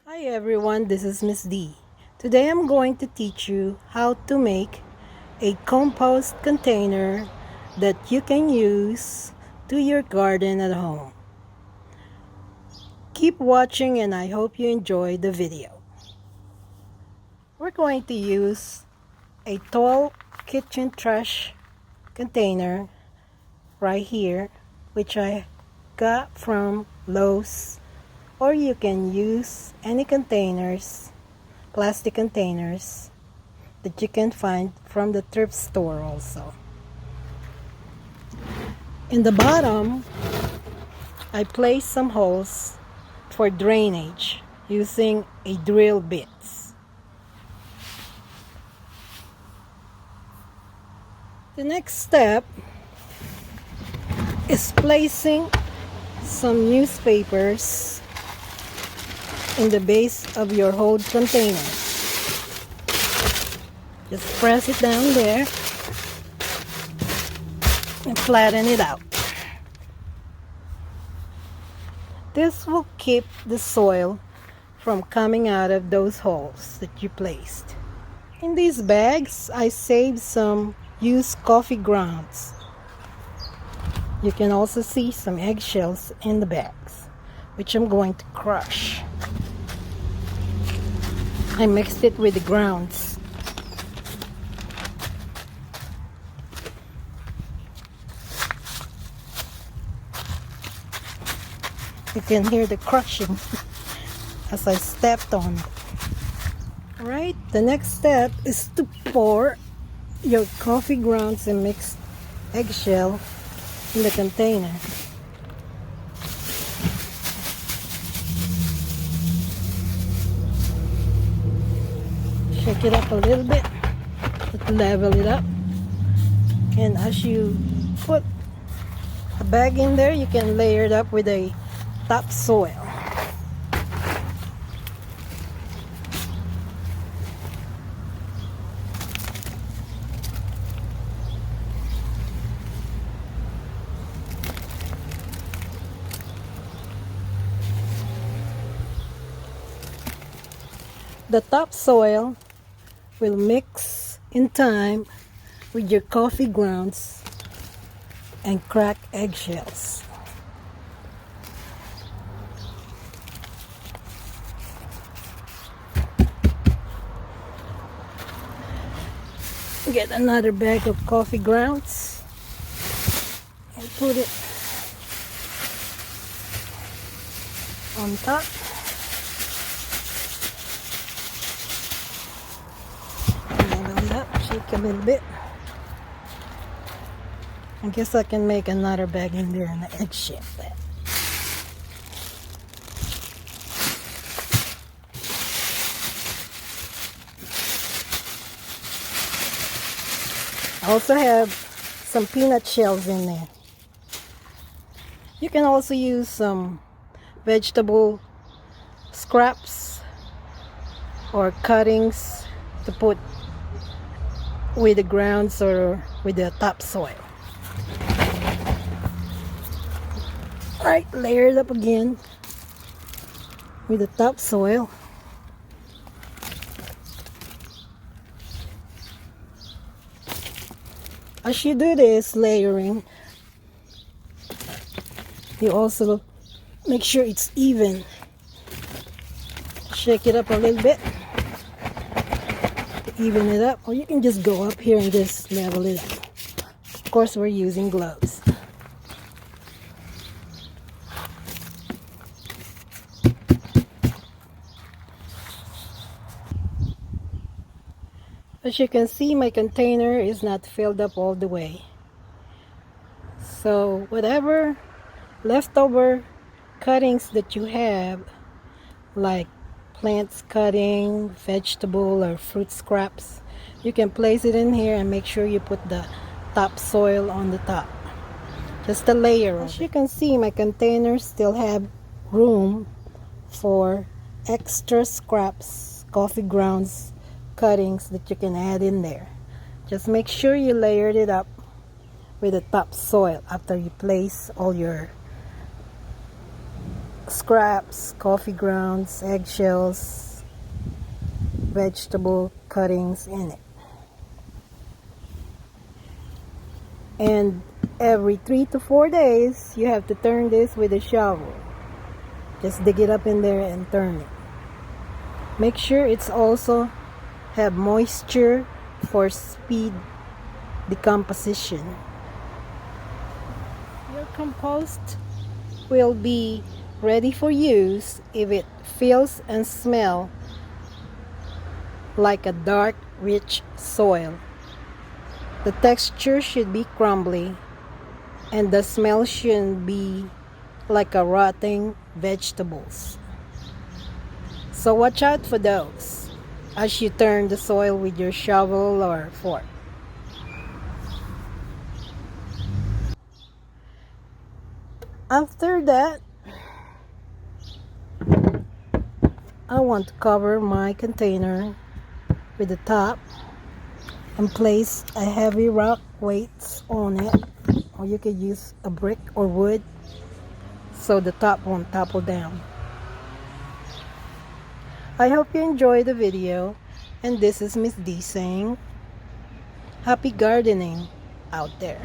Hi everyone, this is Miss D. Today I'm going to teach you how to make a compost container that you can use to your garden at home. Keep watching and I hope you enjoy the video. We're going to use a tall kitchen trash container right here, which I got from Lowe's, or you can use any containers, plastic containers that you can find from the thrift store also. In the bottom, I placed some holes for drainage using a drill bits. The next step is placing some newspapers in the base of your whole container. Just press it down there and flatten it out. This will keep the soil from coming out of those holes that you placed. In these bags, I saved some used coffee grounds. You can also see some eggshells in the bags, which I'm going to crush. I mixed it with the grounds. You can hear the crushing as I stepped on it. Alright, the next step is to pour your coffee grounds and mixed eggshell in the container. Shake it up a little bit to level it up. And as you put a bag in there, you can layer it up with a topsoil. The topsoil will mix in time with your coffee grounds and crack eggshells. Get another bag of coffee grounds and put it on top. Level it up, shake a little bit. I guess I can make another bag in there and the eggshell. I also have some peanut shells in there. You can also use some vegetable scraps or cuttings to put with the grounds or with the topsoil. Alright, layer it up again with the topsoil. As you do this layering, you also make sure it's even. Shake it up a little bit to even it up, or you can just go up here and just level it up. Of course, we're using gloves. As you can see, my container is not filled up all the way. So whatever leftover cuttings that you have, like plants cutting, vegetable or fruit scraps, you can place it in here and make sure you put the topsoil on the top. Just a layer. As you can see, my containers still have room for extra scraps, coffee grounds, cuttings that you can add in there. Just make sure you layered it up with the topsoil after you place all your scraps, coffee grounds, eggshells, vegetable cuttings in it. And every 3 to 4 days, you have to turn this with a shovel. Just dig it up in there and turn it. Make sure it's also have moisture for speed decomposition. Your compost will be ready for use if it feels and smells like a dark, rich soil. The texture should be crumbly, and the smell shouldn't be like a rotting vegetables. So watch out for those as you turn the soil with your shovel or fork. After that, I want to cover my container with the top and place a heavy rock weights on it, or you could use a brick or wood so the top won't topple down. I hope you enjoyed the video, and this is Miss D saying happy gardening out there.